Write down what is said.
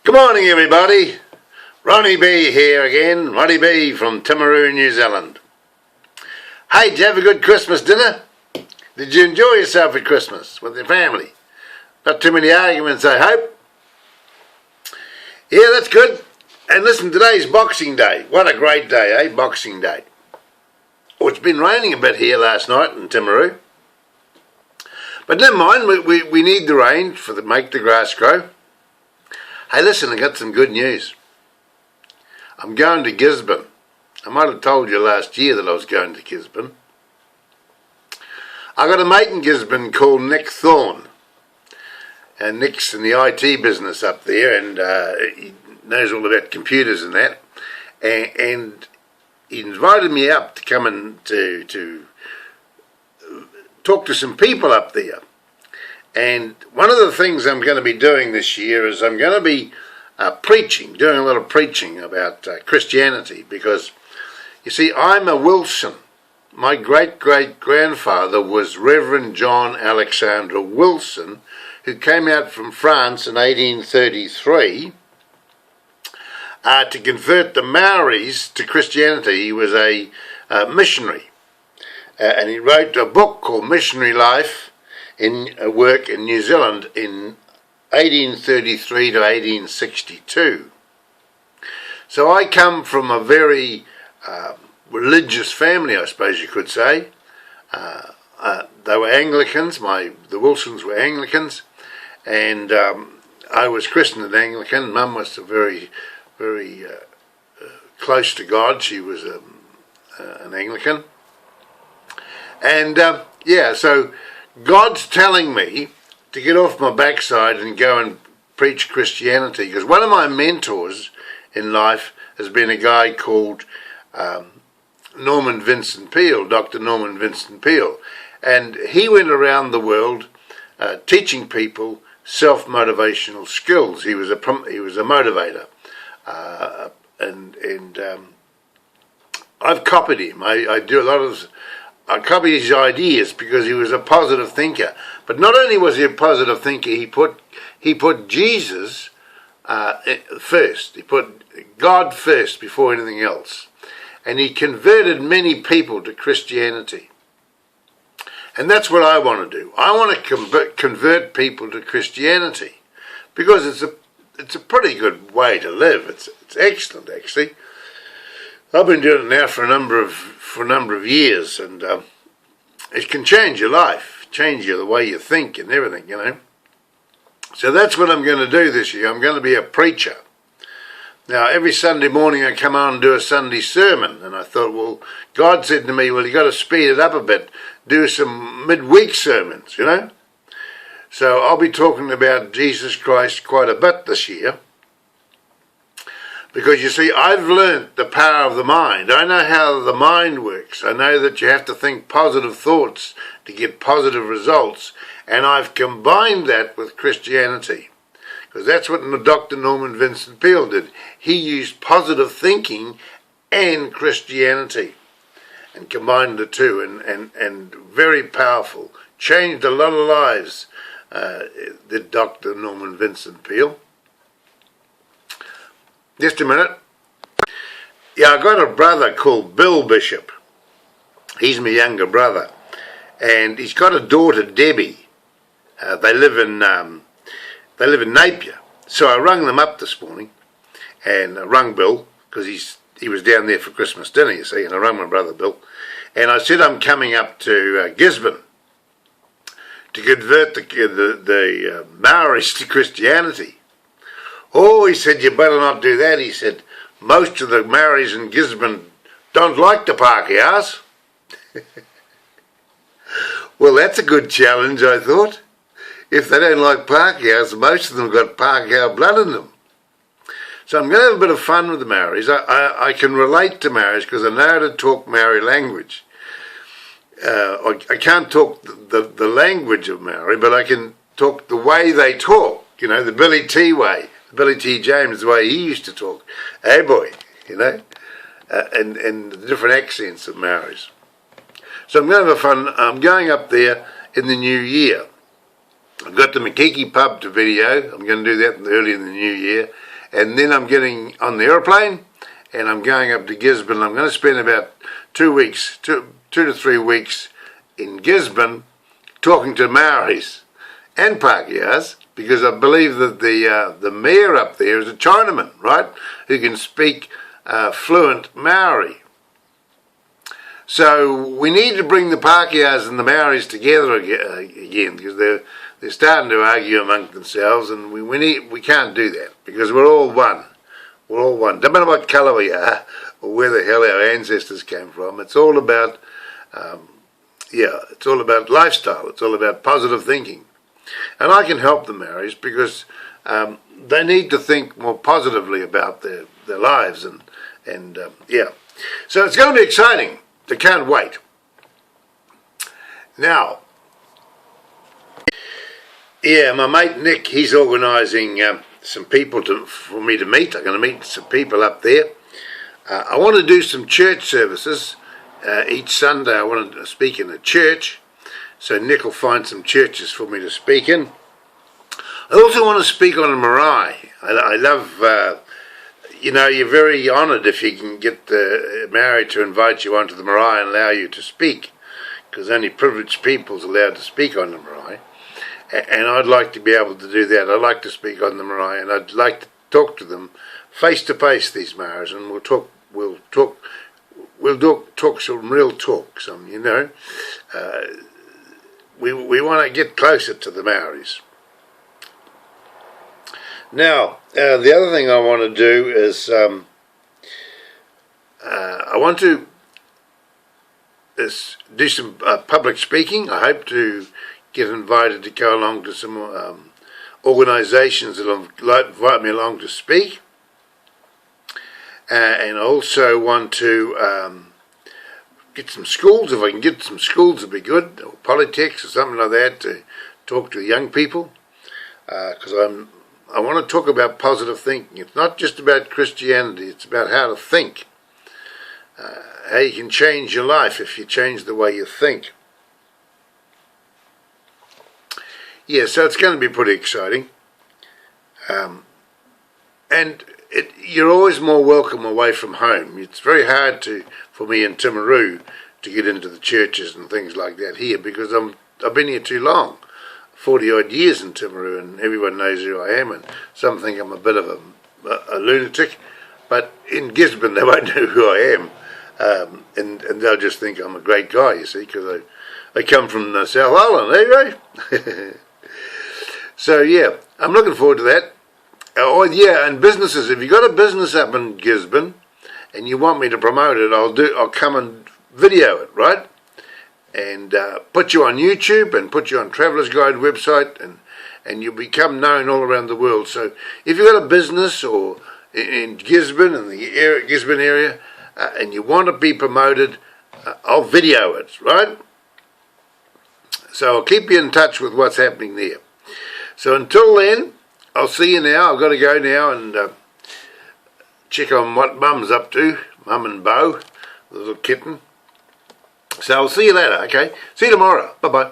Good morning, everybody. Ronnie B here again. Ronnie B from Timaru, New Zealand. Hey, did you have a good Christmas dinner? Did you enjoy yourself at Christmas with your family? Not too many arguments, I hope. Yeah, that's good. And listen, today's Boxing Day. What a great day, eh? Boxing Day. Oh, it's been raining a bit here last night in Timaru. But never mind, we need the rain to make the grass grow. Hey, listen, I got some good news. I'm going to Gisborne. I might have told you last year that I was going to Gisborne. I got a mate in Gisborne called Nick Thorne. And Nick's in the IT business up there, and he knows all about computers and that. And he invited me up to come and to talk to some people up there. And one of the things I'm going to be doing this year is I'm going to be doing a lot of preaching about Christianity, because, you see, I'm a Wilson. My great-great-grandfather was Reverend John Alexander Wilson, who came out from France in 1833 to convert the Maoris to Christianity. He was a missionary, and he wrote a book called Missionary Life in work in New Zealand in 1833 to 1862. So I come from a very religious family, I suppose you could say. They were Anglicans. The Wilsons were Anglicans, and I was christened an Anglican. Mum was very, very close to God. She was an Anglican, and so God's telling me to get off my backside and go and preach Christianity, because one of my mentors in life has been a guy called Norman Vincent Peale, Dr. Norman Vincent Peale, and he went around the world teaching people self-motivational skills. He was a motivator, and I've copied him. I do a lot of. I copied his ideas because he was a positive thinker. But not only was he a positive thinker, he put Jesus first. He put God first before anything else. And he converted many people to Christianity. And that's what I want to do. I want to convert people to Christianity, because it's a pretty good way to live. It's excellent, actually. I've been doing it now for a number of years, and it can change your life, change the way you think and everything, you know. So that's what I'm going to do this year. I'm going to be a preacher. Now, every Sunday morning I come on and do a Sunday sermon, and I thought, well, God said to me, well, you got to speed it up a bit, do some midweek sermons, you know. So I'll be talking about Jesus Christ quite a bit this year. Because, you see, I've learnt the power of the mind. I know how the mind works. I know that you have to think positive thoughts to get positive results. And I've combined that with Christianity. Because that's what Dr. Norman Vincent Peale did. He used positive thinking and Christianity and combined the two. And very powerful. Changed a lot of lives, did Dr. Norman Vincent Peale. Just a minute. Yeah, I got a brother called Bill Bishop. He's my younger brother, and he's got a daughter, Debbie. They live in Napier. So I rung them up this morning, and I rung Bill because he was down there for Christmas dinner, you see, and I rung my brother Bill, and I said I'm coming up to Gisborne to convert the Maoris to Christianity. Oh, he said, you better not do that. He said, most of the Maoris in Gisborne don't like the Pakehas. Well, that's a good challenge, I thought. If they don't like Pakehas, most of them got Pakeha blood in them. So I'm going to have a bit of fun with the Maoris. I can relate to Maoris because I know how to talk Maori language. I can't talk the language of Maori, but I can talk the way they talk, you know, the Billy T way. Billy T. James, the way he used to talk. Hey boy, you know, and the different accents of Maoris. So I'm going to have fun. I'm going up there in the new year. I've got the Makiki pub to video. I'm going to do that early in the new year. and then I'm getting on the aeroplane and I'm going up to Gisborne. I'm going to spend about 2 weeks, two to 3 weeks in Gisborne talking to Maoris and Pakehas, because I believe that the mayor up there is a Chinaman, right, who can speak fluent Maori. So we need to bring the Pakehas and the Maoris together again, because they're starting to argue among themselves, and we can't do that, because we're all one. We're all one. Don't matter what colour we are or where the hell our ancestors came from. It's all about, it's all about lifestyle. It's all about positive thinking. And I can help the Maoris because they need to think more positively about their lives. So it's going to be exciting. I can't wait. Now, my mate Nick, he's organising some people for me to meet. I'm going to meet some people up there. I want to do some church services. Each Sunday I want to speak in a church. So Nick will find some churches for me to speak in. I also want to speak on a marae. I love, you're very honoured if you can get the Maori to invite you onto the marae and allow you to speak, because only privileged people's allowed to speak on the marae. And I'd like to be able to do that. I'd like to speak on the marae, and I'd like to talk to them face to face, these Maoris, and we'll talk some real talk, we want to get closer to the Maoris. Now, the other thing I want to do is I want to do some public speaking. I hope to get invited to go along to some organisations that will invite me along to speak. And I also want to get some schools. If I can get some schools, it'd be good, or polytechs or something like that, to talk to young people, because I want to talk about positive thinking. It's not just about Christianity, it's about how to think, how you can change your life if you change the way you think. So it's going to be pretty exciting, and you're always more welcome away from home. It's very hard for me in Timaru to get into the churches and things like that here, because I've been here too long, 40 odd years in Timaru, and everyone knows who I am, and some think I'm a bit of a lunatic, but in Gisborne they won't know who I am, and they'll just think I'm a great guy, you see, because I come from the South Island, eh? So I'm looking forward to that. And businesses. If you've got a business up in Gisborne and you want me to promote it, I'll come and video it, right? And put you on YouTube and put you on Traveller's Guide website, and you'll become known all around the world. So if you've got a business or in Gisborne, in the Gisborne area, and you want to be promoted, I'll video it, right? So I'll keep you in touch with what's happening there. So until then, I'll see you now. I've got to go now and check on what Mum's up to, Mum and Bo, the little kitten. So I'll see you later, okay? See you tomorrow. Bye-bye.